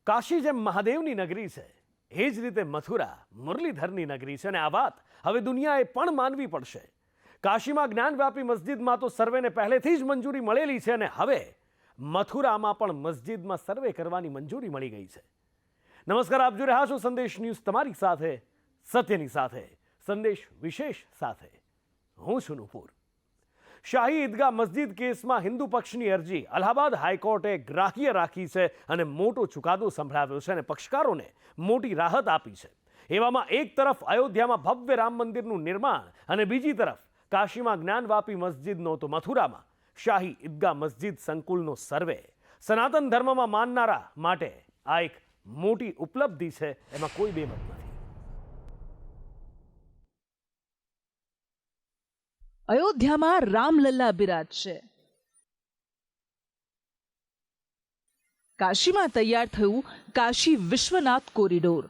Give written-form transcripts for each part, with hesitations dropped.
કાશી જેમ મહાદેવની નગરી છે એ જ રીતે મથુરા મુરલીધરની નગરી છે અને આ વાત હવે દુનિયાએ પણ માનવી પડશે. કાશીમાં જ્ઞાનવ્યાપી મસ્જિદમાં તો સર્વેને પહેલેથી જ મંજૂરી મળેલી છે અને હવે મથુરામાં પણ મસ્જિદમાં સર્વે કરવાની મંજૂરી મળી ગઈ છે. નમસ્કાર, આપ જોઈ રહ્યા છો સંદેશ ન્યૂઝ, તમારી સાથે સત્યની સાથે, સંદેશ વિશેષ સાથે હું છું નુપુર. શાહી ઈદગાહ મસ્જિદ કેસમાં હિન્દુ પક્ષની અરજી અલ્હાબાદ હાઈકોર્ટે ગ્રાહ્ય રાખી છે અને મોટો ચુકાદો સંભળાવ્યો છે અને પક્ષકારોને મોટી રાહત આપી છે. એવામાં એક તરફ અયોધ્યામાં ભવ્ય રામ મંદિરનું નિર્માણ અને બીજી તરફ કાશીમાં જ્ઞાનવાપી મસ્જિદનો તો મથુરામાં શાહી ઈદગાહ મસ્જિદ સંકુલનો સર્વે સનાતન ધર્મમાં માનનારા માટે આ એક મોટી ઉપલબ્ધિ છે, એમાં કોઈ બેમત નથી. અયોધ્યામાં રામલલ્લા બિરાજશે. કાશીમાં તૈયાર થયું કાશી વિશ્વનાથ કોરિડોર.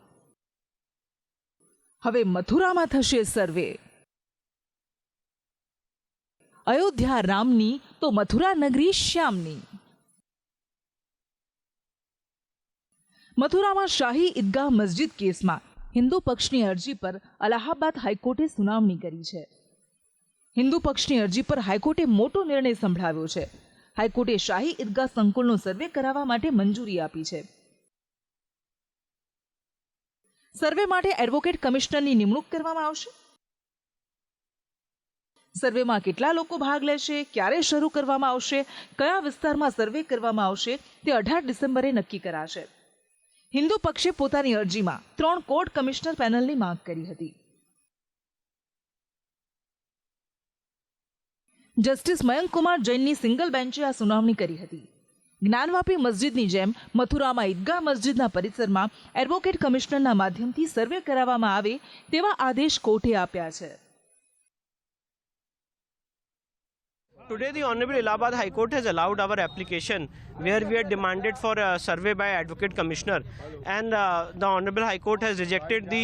હવે મથુરામાં થશે સર્વે. અયોધ્યા રામની તો મથુરા નગરી શ્યામની. મથુરામાં શાહી ઈદગાહ મસ્જિદ કેસમાં હિન્દુ પક્ષની અરજી પર અલ્હાબાદ હાઈકોર્ટે સુનાવણી કરી છે. હિન્દુ પક્ષની અરજી પર હાઈકોર્ટે મોટો નિર્ણય સંભળાવ્યો છે. હાઈકોર્ટે શાહી ઈદગાહ સંકુલનો સર્વે કરાવવા માટે મંજૂરી આપી છે. સર્વે માટે એડવોકેટ કમિશનરની નિમણૂક કરવામાં આવશે. સર્વેમાં કેટલા લોકો ભાગ લેશે, ક્યારે શરૂ કરવામાં આવશે, કયા વિસ્તારમાં સર્વે કરવામાં આવશે તે 18 ડિસેમ્બરે નક્કી કરાશે. હિન્દુ પક્ષે પોતાની અરજીમાં 3 કોર્ટ કમિશનર પેનલની માંગ કરી હતી. જસ્ટિસ મયંક કુમાર જૈનની સિંગલ બેન્ચે આ સુનાવણી કરી હતી. જ્ઞાનવાપી મસ્જિદની જેમ મથુરામાં ઈદગાહ મસ્જિદના પરિસરમાં એડવોકેટ કમિશનરના માધ્યમથી સર્વે કરાવવામાં આવે તેવા આદેશ કોર્ટે આપ્યા છે. Today, the Honorable Allahabad High Court has allowed our application where we had demanded for a survey by Advocate Commissioner, and the Honorable High Court has rejected the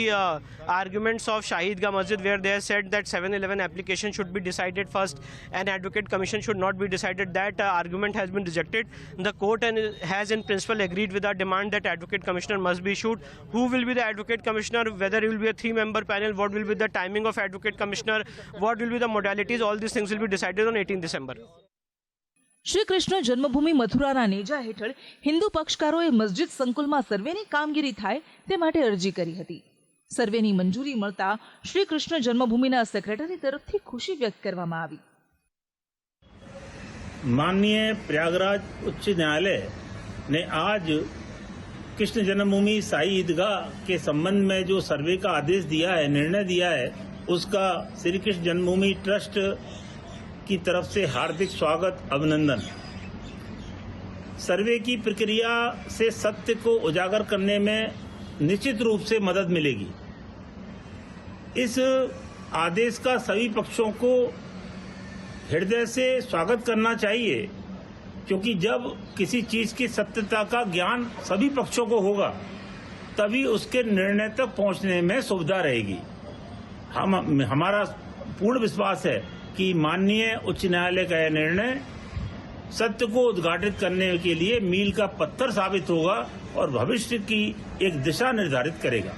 arguments of Shahi Eidgah Masjid, where they have said that 7/11 application should be decided first and Advocate Commission should not be decided. That argument has been rejected. The court has in principle agreed with our demand that Advocate Commissioner must be issued. Who will be the Advocate Commissioner, whether it will be a 3-member panel, what will be the timing of Advocate Commissioner, what will be the modalities, all these things will be decided on 18 December. Shri Krishna જન્મભૂમિ મથુરાના નેજા હેઠળ હિન્દુ પક્ષકારોએ મસ્જિદ સંકુલમાં સર્વેની કામગીરી થાય તે માટે અરજી કરી હતી. સર્વેની મંજૂરી મળતા શ્રી કૃષ્ણ જન્મભૂમિના સેક્રેટરી તરફથી ખુશી વ્યક્ત કરવામાં આવી. माननीय प्रयागराज उच्च न्यायालय ने आज कृष्ण जन्मभूमि शाही ईदगाह के संबंध में जो सर्वे का आदेश दिया है, निर्णय दिया है, उसका श्री कृष्ण जन्मभूमि ट्रस्ट की तरफ से हार्दिक स्वागत, अभिनंदन. सर्वे की प्रक्रिया से सत्य को उजागर करने में निश्चित रूप से मदद मिलेगी. इस आदेश का सभी पक्षों को हृदय से स्वागत करना चाहिए, क्योंकि जब किसी चीज की सत्यता का ज्ञान सभी पक्षों को होगा तभी उसके निर्णय तक पहुंचने में सुविधा रहेगी. हमारा पूर्ण विश्वास है कि माननीय उच्च न्यायालय का यह निर्णय सत्य को उद्घाटित करने के लिए मील का पत्थर साबित होगा और भविष्य की एक दिशा निर्धारित करेगा.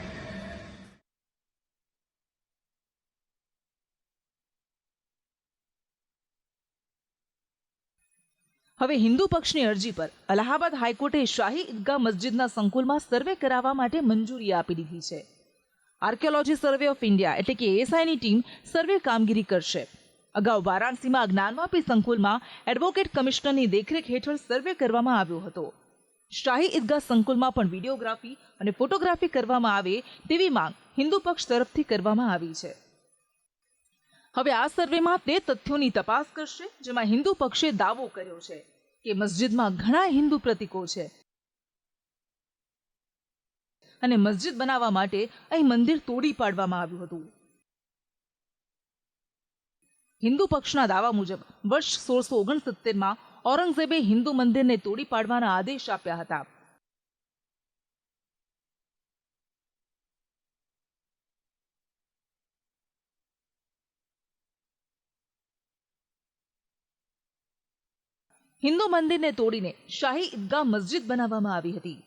હવે હિન્દુ પક્ષની અરજી પર અલ્હાબાદ હાઈકોર્ટે શાહી ઈદગાહ મસ્જિદના સંકુલમાં સર્વે કરાવવા માટે મંજૂરી આપી દીધી છે. આર્કિયોલોજી સર્વે ઓફ ઇન્ડિયા એટલે કે એએસઆઈની ટીમ સર્વે કામગીરી કરશે. અગાઉ વારાણસીમાં જ્ઞાનવાપી સંકુલમાં એડવોકેટ કમિશનરની દેખરેખ હેઠળ સર્વે કરવામાં આવ્યો હતો. શાહી ઈદગાહ સંકુલમાં પણ વિડીયોગ્રાફી અને ફોટોગ્રાફી કરવામાં આવે તેવી માંગ હિન્દુ પક્ષ તરફથી કરવામાં આવી છે. હવે આ સર્વેમાં તે તથ્યોની તપાસ કરશે જેમાં હિન્દુ પક્ષે દાવો કર્યો છે કે મસ્જિદમાં ઘણા હિન્દુ પ્રતીકો છે અને મસ્જિદ બનાવવા માટે અહીં મંદિર તોડી પાડવામાં આવ્યું હતું. હિન્દુ પક્ષના દાવા મુજબ વર્ષ 1669માં ઔરંગઝેબે હિન્દુ મંદિરને તોડી પાડવાના આદેશ આપ્યા હતા. હિન્દુ મંદિરને તોડીને શાહી ઈદગાહ મસ્જિદ બનાવવામાં આવી હતી.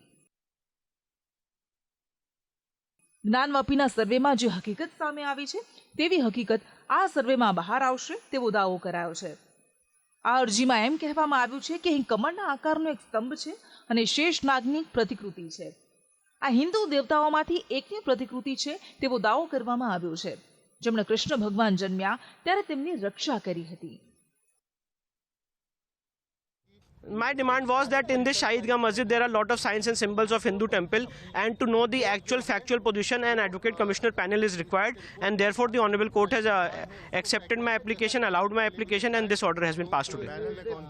જ્ઞાનવાપીના સર્વેમાં જે હકીકત સામે આવી છે તેવી હકીકત આ સર્વેમાં બહાર આવશે તેવો દાવો કરાયો છે. આ અરજીમાં એમ કહેવામાં આવ્યું છે કે અહીં કમળના આકારનો એક સ્તંભ છે અને શેષ નાગની પ્રતિકૃતિ છે. આ હિન્દુ દેવતાઓમાંથી એકની પ્રતિકૃતિ છે તેવો દાવો કરવામાં આવ્યો છે, જેમણે કૃષ્ણ ભગવાન જન્મ્યા ત્યારે તેમની રક્ષા કરી હતી. My demand was that in this Shahi Idgah Masjid there are a lot of signs and symbols of Hindu temple, and to know the actual factual position an advocate commissioner panel is required, and therefore the honorable court has accepted my application, allowed my application, and this order has been passed today.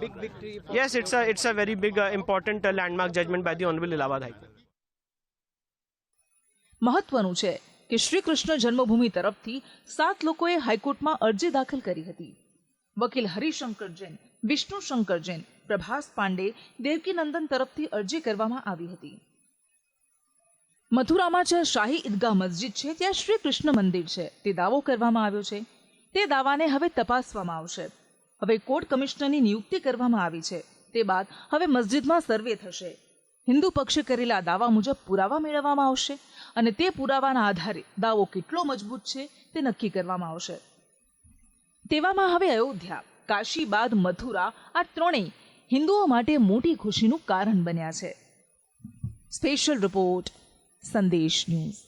Big victory. Yes, it's a very big important landmark judgment by the honorable Allahabad High Court. મહત્વનું છે કે શ્રી કૃષ્ણ જન્મભૂમિ તરફથી 7 લોકોએ હાઈકોર્ટમાં અરજી દાખલ કરી હતી. વકીલ હરિશંકર જૈન, વિષ્ણુ શંકર જૈન, પ્રભાસ પાંડે, દેવકીનંદન તરફથી અરજી કરવામાં આવી હતી. મથુરામાં જે શાહી ઈદગાહ મસ્જિદ છે ત્યાં શ્રી કૃષ્ણ મંદિર છે તે દાવો કરવામાં આવ્યો છે. તે દાવાને હવે તપાસવામાં આવશે. હવે કોર્ટ કમિશનરની નિયુક્તિ કરવામાં આવી છે. તે બાદ હવે મસ્જિદમાં સર્વે થશે. હિન્દુ પક્ષે કરેલા દાવા મુજબ પુરાવા મેળવવામાં આવશે અને તે પુરાવાના આધારે દાવો કેટલો મજબૂત છે તે નક્કી કરવામાં આવશે. તેવામાં હવે અયોધ્યા, કાશી બાદ મથુરા આ ત્રણેય હિન્દુઓ માટે મોટી ખુશીનું કારણ બન્યા છે. સ્પેશિયલ રિપોર્ટ, સંદેશ ન્યૂઝ.